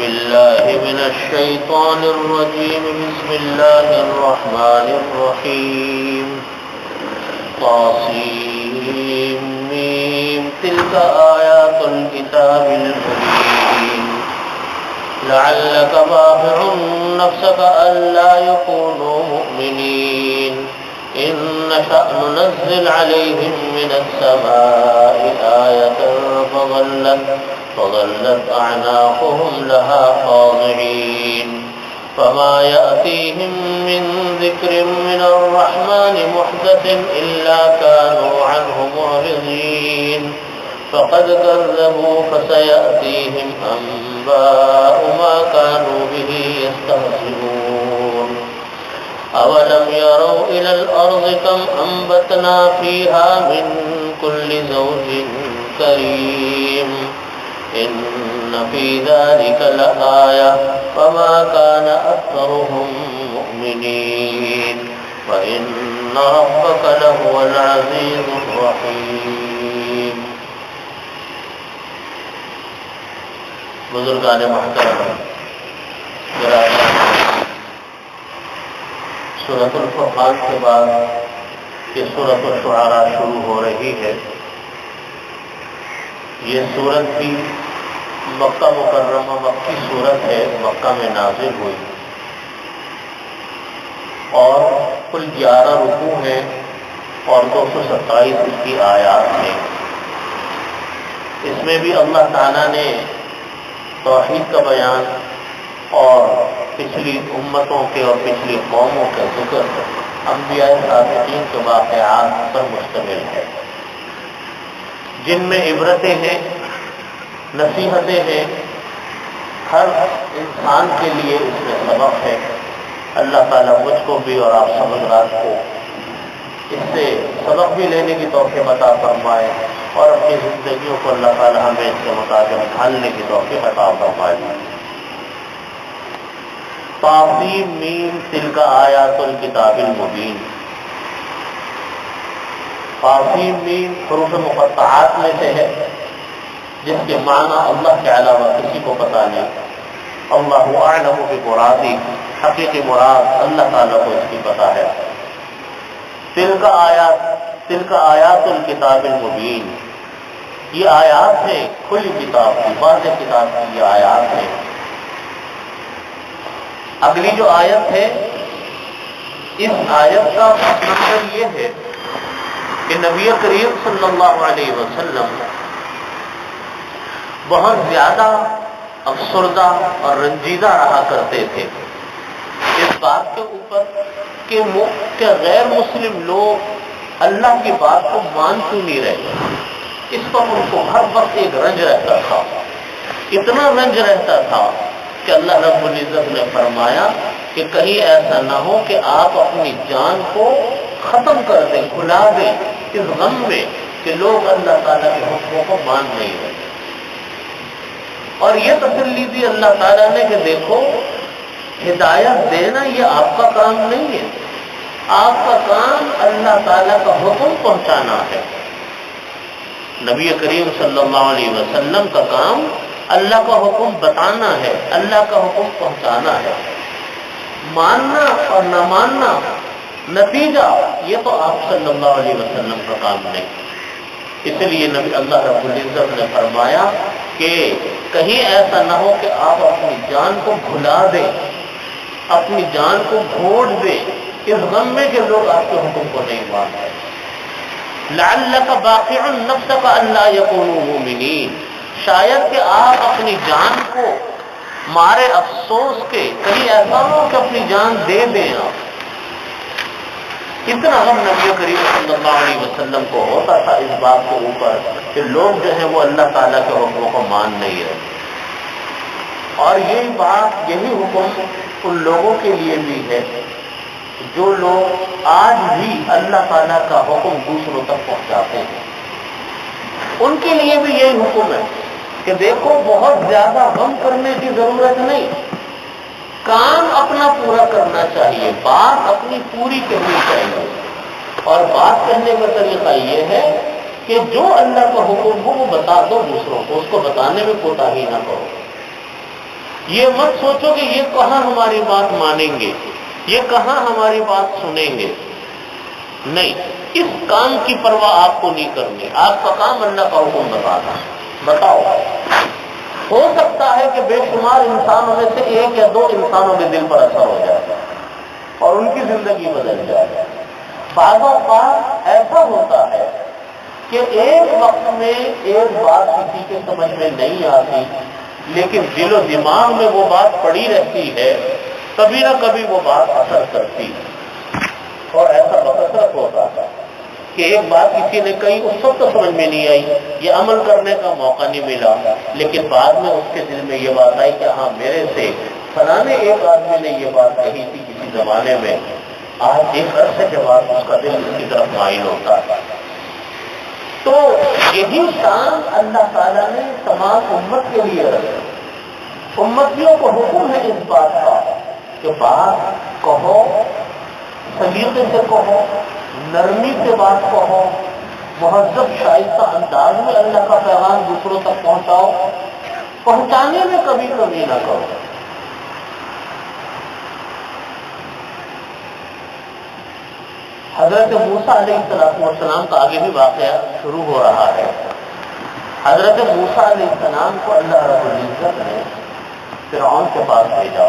بالله من الشيطان الرجيم. بسم الله الرحمن الرحيم. طاسيم ميم. تلك آيات الكتاب المبين. لعلك باخع نفسك ألا يكونوا مؤمنين. إن نشأ ننزل عليهم من السماء آية فظلت أعناقهم لها خاضعين. فما يأتيهم من ذكر من الرحمن محدث إلا كانوا عنه معرضين. فقد كذبوا فسيأتيهم أنباء ما كانوا به يستهزئون. أولم يروا إلى الأرض كم أنبتنا فيها من كل زوج كريم. إن في ذلك لآية وما كان أكثرهم مؤمنين وإن ربك لهو العزيز الرحيم. بزرگان محترم، سورۃ الفرقان کے بعد یہ سورۃ الشعراء شروع ہو رہی ہے. یہ سورت بھی مکہ مکرمہ مکی سورت ہے، مکہ میں نازل ہوئی اور کل 11 رکوع ہیں اور 227 اس کی آیات ہیں. اس میں بھی اللہ تعالیٰ نے توحید کا بیان اور پچھلی امتوں کے اور پچھلی قوموں کا ذکر، انبیاء سابقین کے واقعات پر مشتمل ہے، جن میں عبرتیں ہیں، نصیحتیں ہیں. ہر انسان کے لیے اس میں سبق ہے. اللہ تعالیٰ مجھ کو بھی اور آپ سب حضرات کو اس سے سبق بھی لینے کی توفیق عطا فرمائے اور اپنی زندگیوں کو اللہ تعالیٰ ہمیں اس کے مطابق ڈھالنے کی توفیق عطا فرمائے. طاسیم میم تلک آیات الکتاب المبین. طاسیم میم حروف مقطعات میں سے ہے جس کے معنی اللہ کے علاوہ کسی کو پتہ نہیں. اللہ اعلم بمرادی، حقیقی مراد اللہ تعالیٰ کو اس کی پتہ ہے. تلک آیات الکتاب المبین، یہ آیات ہیں کھلی کتاب کی، واضح کتاب کی یہ آیات ہیں. اگلی جو آیت ہے، اس آیت کا مطلب یہ ہے کہ نبی کریم صلی اللہ علیہ وسلم بہت زیادہ افسردہ اور رنجیدہ رہا کرتے تھے اس بات کے اوپر کہ غیر مسلم لوگ اللہ کی بات کو مان کیوں نہیں رہے. اس پر ان کو ہر وقت ایک رنج رہتا تھا، اتنا رنج رہتا تھا کہ اللہ رب العزت نے فرمایا کہ کہیں ایسا نہ ہو کہ آپ اپنی جان کو ختم کر دیں، بھلا دیں اس غم میں کہ لوگ اللہ تعالیٰ کے حکموں کو مان نہیں رہے. اور یہ تسلی دی اللہ تعالیٰ نے کہ دیکھو، ہدایت دینا یہ آپ کا کام نہیں ہے، آپ کا کام اللہ تعالیٰ کا حکم پہنچانا ہے. نبی کریم صلی اللہ علیہ وسلم کا کام اللہ کا حکم بتانا ہے، اللہ کا حکم پہنچانا ہے. ماننا اور نہ ماننا، نتیجہ یہ تو آپ صلی اللہ علیہ وسلم کا کام نہیں. اس لیے نبی اللہ رب العزت نے فرمایا کہ کہیں ایسا نہ ہو کہ آپ اپنی جان کو بھلا دیں، اپنی جان کو گھوٹ دیں اس غم میں کہ لوگ آپ کے حکم کو نہیں مانتے. لعلک باخع نفسک الا یکونوا مؤمنین، شاید کہ آپ اپنی جان کو مارے افسوس کے کہیں ایسا ہو کہ اپنی جان دے دیں. آپ اتنا غم نبی کریم صلی اللہ علیہ وسلم کو ہوتا تھا اس بات کے اوپر کہ لوگ جو ہیں وہ اللہ تعالیٰ کے حکموں کو مان نہیں رہے. اور یہی بات، یہی حکم ان لوگوں کے لیے بھی ہے جو لوگ آج بھی اللہ تعالیٰ کا حکم دوسروں تک پہنچاتے ہیں. ان کے لیے بھی یہی حکم ہے کہ دیکھو، بہت زیادہ غم کرنے کی ضرورت نہیں، کام اپنا پورا کرنا چاہیے، بات اپنی پوری کرنی چاہیے. اور بات کرنے کا طریقہ یہ ہے کہ جو اللہ کا حکم ہو وہ بتا دو دوسروں کو، اس کو بتانے میں کوتاہی نہ کرو. یہ مت سوچو کہ یہ کہاں ہماری بات مانیں گے، یہ کہاں ہماری بات سنیں گے، نہیں، اس کام کی پرواہ آپ کو نہیں کرنی، آپ کا کام اللہ کا حکم بتانا۔ بتاؤ، ہو سکتا ہے کہ بے شمار انسانوں میں سے ایک یا دو انسانوں کے دل پر اثر ہو جائے اور ان کی زندگی بدل جائے۔ بعض اوقات ایسا ہوتا ہے کہ ایک وقت میں ایک بات کسی کے سمجھ میں نہیں آتی، لیکن دل و دماغ میں وہ بات پڑی رہتی ہے، کبھی نہ کبھی وہ بات اثر کرتی ہے۔ اور ایسا بکثرت ہوتا ہے کہ ایک بات کسی نے کہی، اس وقت تو سمجھ میں نہیں آئی، یہ عمل کرنے کا موقع نہیں ملا، لیکن بعد میں اس کے دل میں یہ بات آئی کہ ہاں میرے سے فلانے ایک آدمی نے یہ بات کہی تھی کسی زمانے میں، آج ایک عرصے کے بعد اس کا دل اس کی طرف مائل ہوتا ہے۔ تو یہی شان اللہ تعالیٰ نے تمام امت کے لیے رکھی۔ امتیوں کو حکم ہے اس بات کا کہ بات کہو، سلیقے سے کہو، نرمی سے بات کہو، مہذب شائستہ انداز میں اللہ کا پیغام دوسروں تک پہنچاؤ، پہنچانے میں کبھی کمی نہ کرو۔ حضرت موسیٰ علیہ السلام کا آگے بھی واقعہ شروع ہو رہا ہے۔ حضرت موسیٰ علیہ السلام کو اللہ رب العزت نے فرعون کے پاس بھیجا۔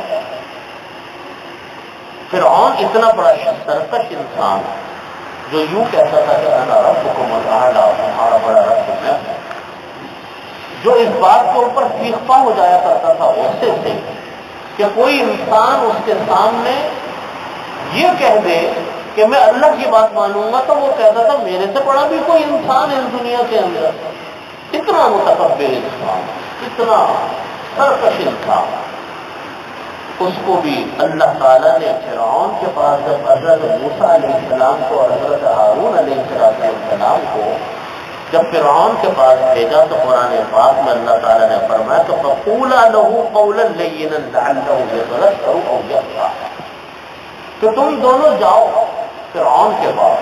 فرعون اتنا بڑا سرکش انسان جو یوں کہتا تھا کہ انا ربکم الاعلی، تمہارا بڑا رب میں ہوں، جو اس بات کے اوپر فیقہ ہو جایا کرتا تھا غصے سے کہ کوئی انسان اس کے سامنے یہ کہہ دے کہ میں اللہ کی بات مانوں گا تو وہ کہتا تھا میرے سے بڑا بھی کوئی انسان ہے اس دنیا کے اندر۔ اتنا متکبر انسان، اتنا سرکش انسان، اس کو بھی اللہ تعالیٰ نے فرعون کے پاس جب حضرت موسیٰ علیہ السلام کو اور حضرت ہارون علیہ السلام کو جب فرعون کے پاس بھیجا تو قرآن پاک میں اللہ تعالیٰ نے فرمایا کہ فَقُولَا لَهُ قَوْلًا لَيِّنًا لَعَلَّهُ يَتَذَكَّرُ أَوْ يَخْشَىٰ، کہ تم دونوں جاؤ فرعون کے پاس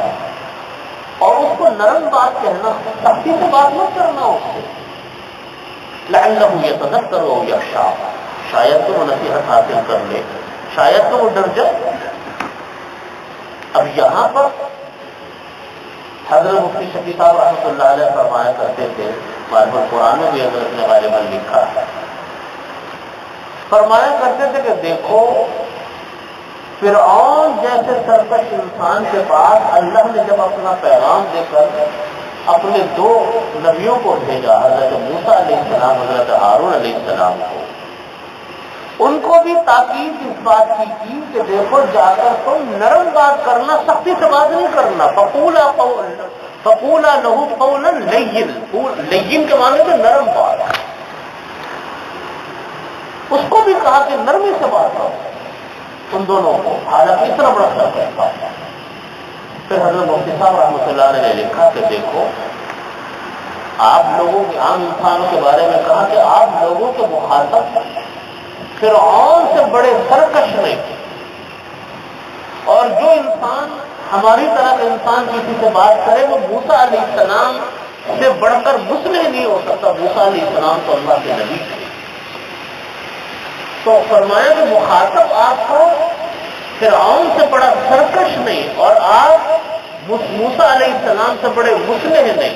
اور اس کو نرم بات کہنا، سختی سے بات مت کرنا اس سے، لَعَلَّهُ يَتَذَكَّرُ أَوْ يَخْشَىٰ، شاید تو وہ نصیحت حاصل کر لے، شاید تو وہ ڈر جائے۔ اب یہاں پر حضرت مفتی شفیع صاحب رحمۃ اللہ علیہ فرمایا کرتے تھے، بائبل قرآن میں بھی حضرت نے غالباً لکھا ہے، فرمایا کرتے تھے کہ دیکھو فرعون جیسے سرکش انسان کے پاس اللہ نے جب اپنا پیغام دے کر اپنے دو نبیوں کو بھیجا، حضرت موسیٰ علیہ السلام، حضرت ہارون علیہ السلام کو، ان کو بھی تاکید اس بات کی کہ دیکھو جا کر تم نرم بات کرنا، سختی سے بات نہیں کرنا۔ فَقُولَا لَهُ قَوْلًا لَيِّنًا، لین کے معنی میں نرم بات، اس کو بھی کہا کہ نرمی سے بات کرو ان دونوں کو، حالانکہ اتنا بڑا سرکش تھا۔ پھر حضرت مفتی صاحب رحمۃ اللہ نے لکھا کہ دیکھو آپ لوگوں کے عام انسانوں کے بارے میں کہا کہ آپ لوگوں کے مخاطب فرعون سے بڑے سرکش نہیں، اور جو انسان ہماری طرح کا انسان کسی سے بات کرے وہ موسیٰ علیہ السلام سے بڑھ کر مسلح نہیں ہو سکتا۔ موسیٰ علیہ السلام تو اللہ کے نبی تھے، تو فرمایا کہ مخاطب آپ کو فرعون سے بڑا سرکش نہیں اور آپ موسیٰ علیہ السلام سے بڑے مسلح نہیں،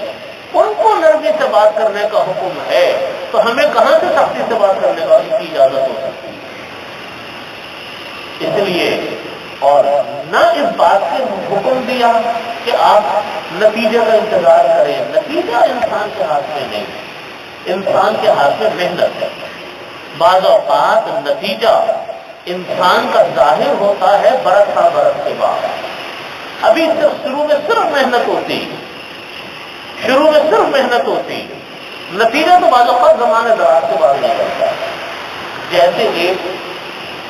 ان کو نرمی سے بات کرنے کا حکم ہے، تو ہمیں کہاں سے سختی سے بات کرنے کی اجازت ہو سکتی ہے؟ اس لیے اور نہ اس بات سے حکم دیا کہ آپ نتیجے کا انتظار کریں، نتیجہ انسان کے ہاتھ میں نہیں، انسان کے ہاتھ میں محنت ہے۔ بعض اوقات نتیجہ انسان کا ظاہر ہوتا ہے برس ہر برس کے بعد، ابھی شروع میں صرف محنت ہوتی، شروع میں صرف محنت ہوتی، نتیجہ تو بعض اوقات زمانے دراز کے بعد نکلتا ہے۔ جیسے ایک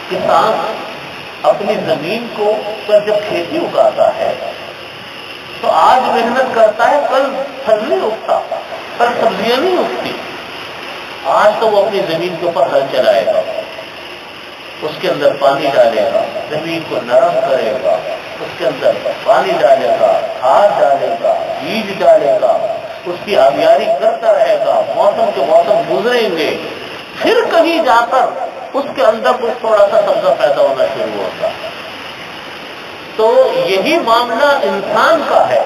کسان اپنی زمین کو پر جب کھیتی اگاتا ہے تو آج محنت کرتا ہے، کل پھل نہیں اگتا، کل سبزیاں نہیں اگتی، آج تو وہ اپنی زمین کے اوپر ہل چلائے گا، اس کے اندر پانی ڈالے گا، زمین کو نرم کرے گا، اس کے اندر پانی ڈالے گا، کھاد ڈالے گا، بیج ڈالے گا، اس کی آبیاری کرتا رہے گا، موسم کے موسم گزریں گے، پھر کہیں جا کر اس کے اندر کچھ تھوڑا سا سبزہ پیدا ہونا شروع ہوتا ہے۔ تو یہی معاملہ انسان کا ہے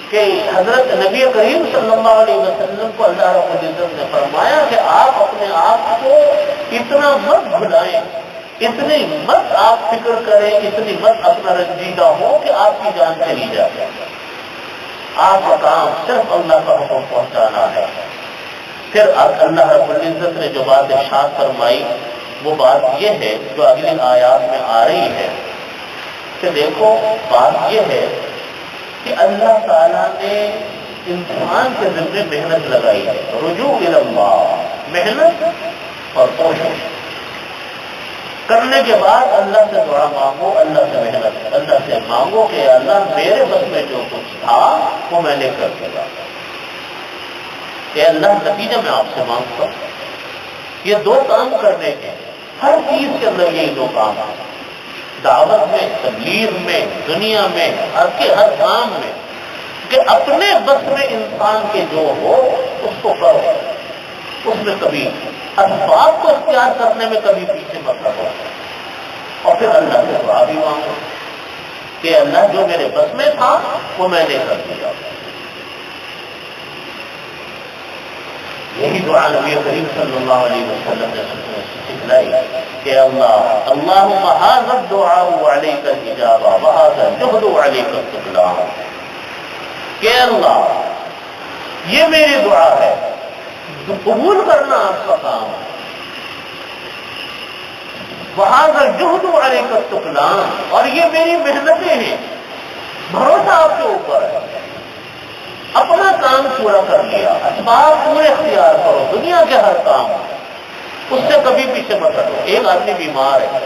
کہ حضرت نبی کریم صلی اللہ علیہ وسلم کو اللہ رب العزت نے فرمایا کہ آپ اپنے آپ کو اتنا مت بھلائیں، اتنی مت آپ فکر کریں، اتنی مت اپنا رنجیدہ ہو کہ آپ کی جان چلی جائے۔ آپ کا کام صرف اللہ کا حکم پہنچانا ہے۔ پھر اللہ رب العزت نے جو بات ارشاد فرمائی وہ بات یہ ہے جو اگلی آیات میں آ رہی ہے کہ دیکھو بات یہ ہے کہ اللہ تعالیٰ نے انسان کے ذمے محنت لگائی ہے، رجوع الی اللہ، محنت اور کوشش کرنے کے بعد اللہ سے دعا مانگو، اللہ سے محنت، اللہ سے مانگو کہ اللہ میرے بس میں جو کچھ تھا وہ میں نے کر دیا، کہ اللہ نتیجہ میں آپ سے مانگتا ہوں۔ یہ دو کام کرنے کے، ہر چیز کے اندر یہی دو کام ہیں، دعوت میں، تبلیغ میں، دنیا میں، ہر کام میں، کہ اپنے بس میں انسان کے جو ہو اس کو کرو، اس میں کبھی اسباب کو اختیار کرنے میں کبھی پیچھے مت رہو، اور پھر اللہ سے دعا بھی مانگو کہ اللہ جو میرے بس میں تھا وہ میں نے کر دیا۔ یہی دعا نبی کریم صلی اللہ علیہ وسلم نے سکھلائی کہ اللہم ھذا الدعاء وعلیک الاجابہ وھذا الجہد وعلیک السلام، کہ اللہ یہ میری دعا ہے، قبول کرنا آپ کا کام ہے، وھذا الجہد وعلیک السلام، اور یہ میری محنتیں ہیں، بھروسہ آپ کے اوپر ہے، اپنا کام پورا کر لیا، اسباب پورے اختیار کرو، دنیا کے ہر کام اس سے کبھی پیچھے مت ہٹو۔ ایک آدمی بیمار ہے،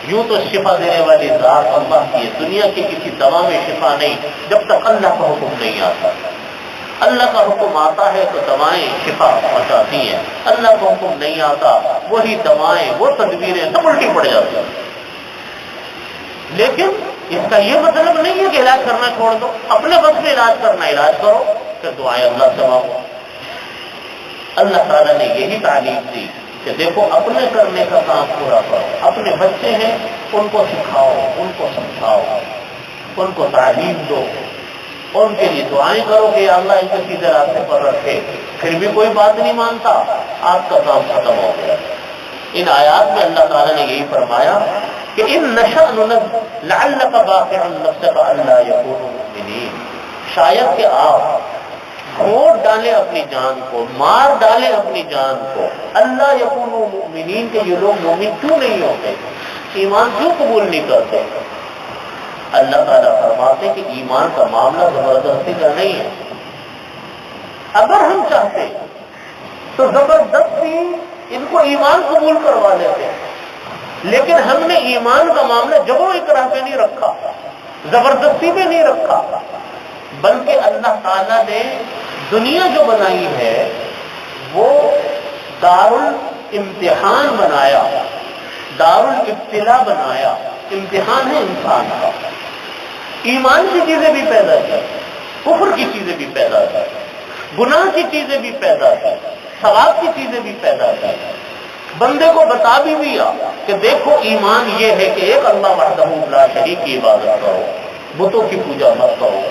یوں تو شفا دینے والی ذات اللہ کی ہے، دنیا کی کسی دوا میں شفا نہیں جب تک اللہ کا حکم نہیں آتا۔ اللہ کا حکم آتا ہے تو دوائیں شفا پہنچاتی ہیں، اللہ کا حکم نہیں آتا وہی دوائیں، وہ تدبیریں سب الٹی پڑ جاتی ہیں۔ لیکن اس کا یہ مطلب نہیں ہے کہ علاج کرنا چھوڑ دو، اپنے وقت میں علاج کرنا علاج کرو، پھر دعائیں اللہ سے مانگو۔ اللہ تعالیٰ نے یہی تعلیم دی کہ دیکھو اپنے کرنے کا کام پورا کرو، اپنے بچے ہیں ان کو سکھاؤ، ان کو سمجھاؤ، ان کو تعلیم دو، اور ان کے لیے دعائیں کرو کہ اللہ ان کو سیدھے راستے پر رکھے، پھر بھی کوئی بات نہیں مانتا، آپ کا کام ختم ہو گیا۔ ان آیات میں اللہ تعالیٰ نے یہی فرمایا کہ ان نشأ ننزل لعلک باخع نفسک الا یکونوا مؤمنین، شاید کہ آپ گھونٹ ڈالیں اپنی جان کو، مار ڈالیں اپنی جان کو، اللہ یکونوا مؤمنین، کہ یہ لوگ مومن کیوں نہیں ہوتے، ایمان کیوں قبول نہیں کرتے۔ اللہ تعالیٰ فرماتے کہ ایمان کا معاملہ زبردستی کا نہیں ہے، اگر ہم چاہتے تو زبردستی ان کو ایمان قبول کروا لیتے، لیکن ہم نے ایمان کا معاملہ جبر و اکراہ پہ نہیں رکھا، زبردستی پہ نہیں رکھا، بلکہ اللہ تعالیٰ نے دنیا جو بنائی ہے وہ دار الامتحان بنایا، دار الابتلاء بنایا، امتحان ہے انسان کا۔ ایمان کی چیزیں بھی پیدا کی، کفر کی چیزیں بھی پیدا کی، گناہ کی چیزیں بھی پیدا کی، ثواب کی چیزیں بھی پیدا کی، بندے کو بتا بھی دیا کہ دیکھو ایمان یہ ہے کہ ایک اللہ وحدہ لا شریک کی عبادت کرو، بتوں کی پوجا مت کرو،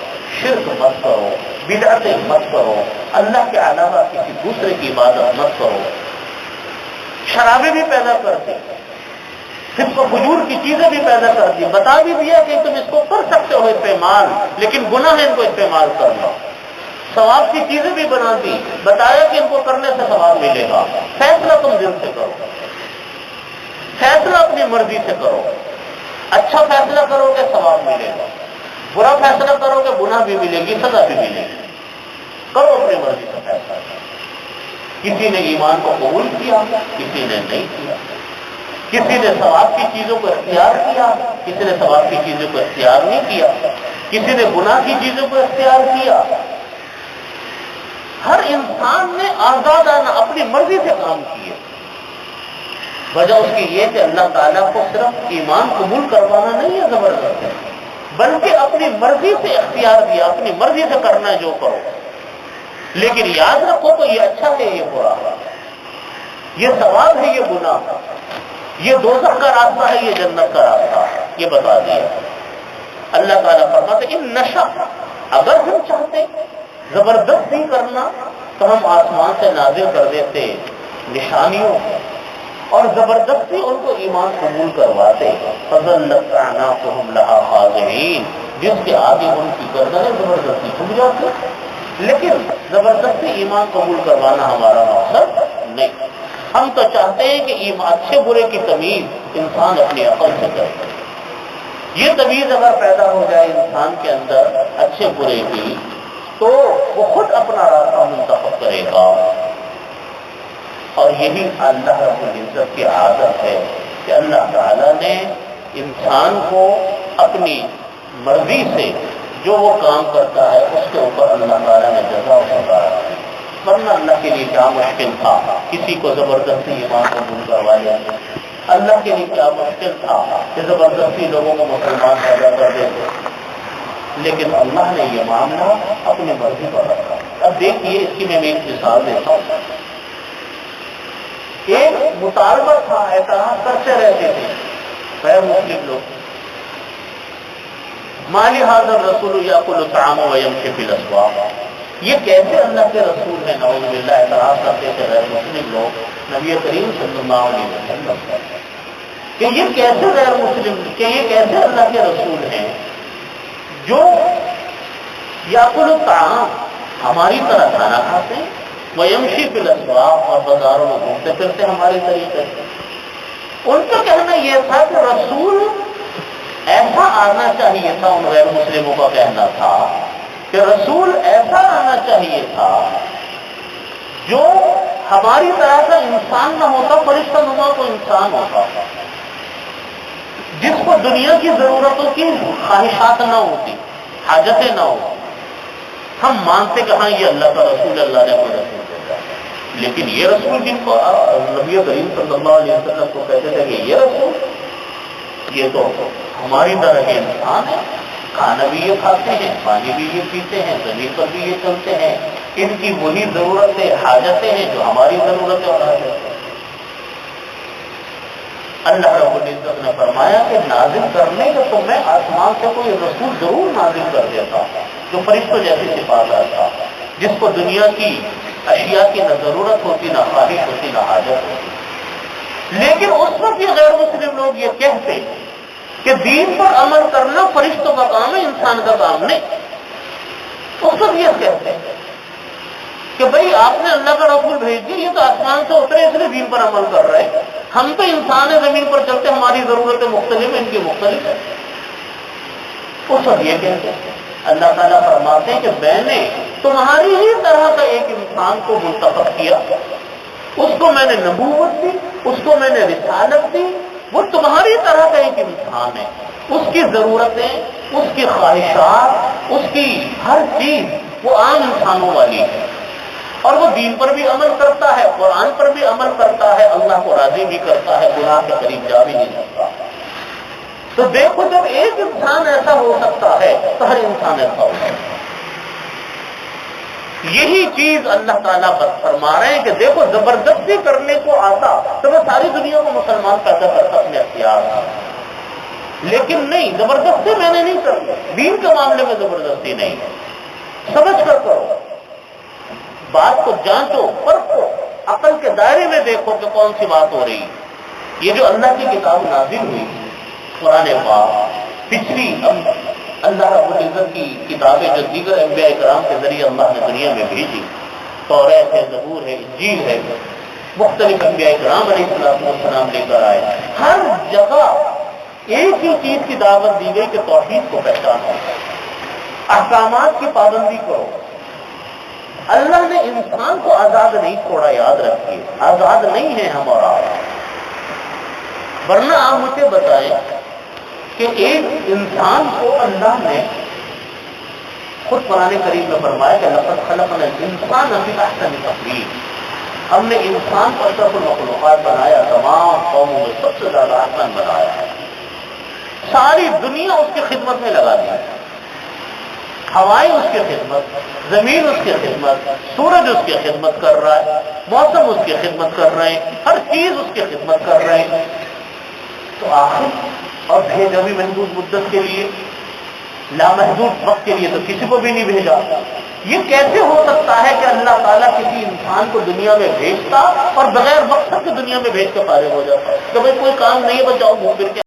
شرک مت کرو، بدعتیں مت کرو، اللہ کے علاوہ کسی دوسرے کی عبادت مت کرو۔ شرابیں بھی پیدا کر دی، فسق و فجور کی چیزیں بھی پیدا کر دی، بتا بھی دیا کہ تم اس کو کر سکتے ہو استعمال، لیکن گناہ ہے ان کو استعمال کرنا۔ ثواب کی چیزیں بھی بنا دی، بتایا کہ ان کو کرنے سے ثواب ملے گا، فیصلہ تم دل سے کرو، فیصلہ اپنی مرضی سے کرو، اچھا فیصلہ کرو گے ثواب ملے گا، برا فیصلہ کرو گے گناہ بھی ملے گی، سزا بھی ملے گی، کرو اپنی مرضی سے فیصلہ۔ کسی نے ایمان کو قبول کیا، کسی نے نہیں کیا، کسی نے ثواب کی چیزوں کو اختیار کیا، کسی نے ثواب کی چیزوں کو اختیار نہیں کیا، کسی نے گناہ کی چیزوں کو اختیار کیا۔ ہر انسان نے آزادانہ اپنی مرضی سے کام کیے، وجہ اس کی یہ کہ اللہ تعالیٰ کو صرف ایمان قبول کروانا نہیں ہے زبردست، بلکہ اپنی مرضی سے اختیار دیا، اپنی مرضی سے کرنا ہے جو کرو، لیکن یاد رکھو تو یہ اچھا ہے یہ برا، یہ ثواب ہے یہ گناہ، یہ دوزخ کا راستہ ہے، یہ جنت کا راستہ ہے، یہ بتا دیا۔ اللہ تعالیٰ فرماتے ان نشا، اگر ہم چاہتے زبردستی کرنا تو ہم آسمان سے نازل کر دیتے نشانیوں اور زبردستی ان کو ایمان قبول کرواتے، فَظَلَّتْ أَعْنَاقُهُمْ لَهَا خَاضِعِينَ، جس کے آگے ان کی گردنیں زبردستی جھک جاتی۔ لیکن زبردستی ایمان قبول کروانا ہمارا مقصد نہیں، ہم تو چاہتے ہیں کہ اچھے برے کی تمیز انسان اپنی عقل سے کرے۔ یہ تمیز اگر پیدا ہو جائے انسان کے اندر اچھے برے کی، تو وہ خود اپنا راستہ منتخب کرے گا۔ اور یہی اللہ رب العزت کی عادت ہے کہ اللہ تعالیٰ نے انسان کو اپنی مرضی سے جو وہ کام کرتا ہے اس کے اوپر اللہ تعالیٰ نے جزا و سزا رکھی۔ ورنہ اللہ کے لیے کیا مشکل تھا کسی کو زبردستی ایمان قبول کروا لیا، اللہ کے لیے کیا مشکل تھا کہ زبردستی لوگوں کو مسلمان پیدا کر دیتے، لیکن اللہ نے یہ معاملہ اپنی مرضی پر رکھا۔ اب دیکھیے، اس کی میں ایک مثال دیتا ہوں۔ ایک مطالبہ تھا، اعتراض کرتے رہتے تھے غیر مسلم لوگ، مالی حاضر رسول یاکل الطعام ویمشی فی الاسواق، یہ کیسے اللہ کے رسول ہیں؟ نعوذ باللہ، اعتراض کرتے تھے غیر مسلم لوگ نبی کریم صلی اللہ علیہ وسلم کہ یہ کیسے غیر مسلم، کہ یہ کیسے اللہ کے رسول ہیں جو یاکل الطعام، ہماری طرح کھانا کھاتے ہیں، ویمشی فی الاسواق، اور بازاروں میں گھومتے پھرتے ہماری طریقے سے۔ ان کا کہنا یہ تھا کہ رسول ایسا آنا چاہیے تھا، ان غیر مسلموں کا کہنا تھا کہ رسول ایسا آنا چاہیے تھا جو ہماری طرح کا انسان نہ ہوتا، فرشتہ نما کو انسان ہوتا، جس کو دنیا کی ضرورتوں کی خواہشات نہ ہوتی، حاجتیں نہ ہوتی۔ ہم مانتے کہ ہاں یہ اللہ کا رسول، اللہ نے کوئی رسول دیتا، لیکن یہ رسول جن کو نبی کریم صلی اللہ علیہ وسلم کو کہتے تھے کہ یہ رسول، یہ تو ہماری طرح کے انسان ہے، کھانا بھی یہ کھاتے ہیں، پانی بھی یہ پیتے ہیں، زمین پر بھی یہ چلتے ہیں، ان کی وہی ضرورتیں حاجتیں ہیں جو ہماری ضرورتیں اور حاجتیں۔ اللہ رب العزت نے فرمایا کہ نازل کرنے کا تو میں آسمان سے کوئی رسول ضرور نازل کر دیتا جو فرشتوں جیسی صفات رکھتا، جس کو دنیا کی اشیاء کی نہ ضرورت ہوتی، نہ خواہش ہوتی، نہ حاجت ہوتی۔ لیکن اس وقت یہ غیر مسلم لوگ یہ کہتے کہ دین پر عمل کرنا فرشتوں کا کام ہے، انسان کا کام نہیں۔ اس وقت یہ کہتے ہیں کہ بھئی آپ نے اللہ کا رسول بھیج دیا، یہ تو آسمان سے اترے اس لیے دین پر عمل کر رہے ہیں، ہم تو انسان ہیں، زمین پر چلتے، ہماری ضرورتیں مختلف ہیں، ان کی مختلف ہیں۔ اس وقت یہ کہتے ہیں، اللہ تعالیٰ فرماتے ہیں کہ میں نے تمہاری ہی طرح کا ایک انسان کو منتخب کیا، اس کو میں نے نبوت دی، اس کو میں نے رسالت دی، وہ تمہاری طرح کا ایک انسان ہے، اس کی ضرورتیں، اس کی خواہشات، اس کی ہر چیز وہ عام انسانوں والی ہے، اور وہ دین پر بھی عمل کرتا ہے، قرآن پر بھی عمل کرتا ہے، اللہ کو راضی بھی کرتا ہے، گناہ کے قریب جا بھی نہیں سکتا۔ تو دیکھو، جب ایک انسان ایسا ہو سکتا ہے تو ہر انسان ایسا ہو سکتا ہے۔ یہی چیز اللہ تعالیٰ فرما رہے ہیں کہ دیکھو، زبردستی کرنے کو آتا تو میں ساری دنیا کو مسلمان پیدا کرتا اپنے اختیار، لیکن نہیں، زبردستی میں نے نہیں کرنی، دین کے معاملے میں زبردستی نہیں، سمجھ کر کرو، بات کو جانچو، پرکھو، عقل کے دائرے میں دیکھو کہ کون سی بات ہو رہی ہے۔ یہ جو اللہ کی کتاب نازل ہوئی، قرآن پاک، پچھلی اللہ رب العزت کی کتابیں جو دیگر انبیاء کرام کے ذریعے اللہ نے دنیا میں بھیجی، توریت ہے، زبور ہے، انجیل ہے، مختلف انبیاء کرام علیہ السلام لے کر آئے، ہر جگہ ایک ہی چیز کی دعوت دی گئی کہ توحید کو پہچانو، احکامات کی پابندی کرو۔ اللہ نے انسان کو آزاد نہیں چھوڑا، یاد رکھیے، آزاد نہیں ہے ہم اور آپ، ورنہ آپ مجھے بتائیں کہ ایک انسان کو اللہ نے خود قرآن کریم میں فرمایا کہ لقد خلقنا الانسان فی احسن تقویم، ہم نے انسان کو اشرف المخلوقات بنایا، تمام قوموں میں سب سے زیادہ احسن بنایا ہے، ساری دنیا اس کی خدمت میں لگا دی، ہوائیں اس کی خدمت، زمین اس کی خدمت، سورج اس کی خدمت کر رہا ہے، موسم اس کی خدمت کر رہے ہیں، ہر چیز اس کی خدمت کر رہے ہیں، تو آخر اور بھیجا بھی محدود مدت کے لیے، لامحدود وقت کے لیے تو کسی کو بھی نہیں بھیجا۔ یہ کیسے ہو سکتا ہے کہ اللہ تعالیٰ کسی انسان کو دنیا میں بھیجتا اور بغیر مقصد کے دنیا میں بھیج کے فارغ ہو جاتا کہ بھائی کوئی کام نہیں ہے، بس جاؤ گھوم پھر کے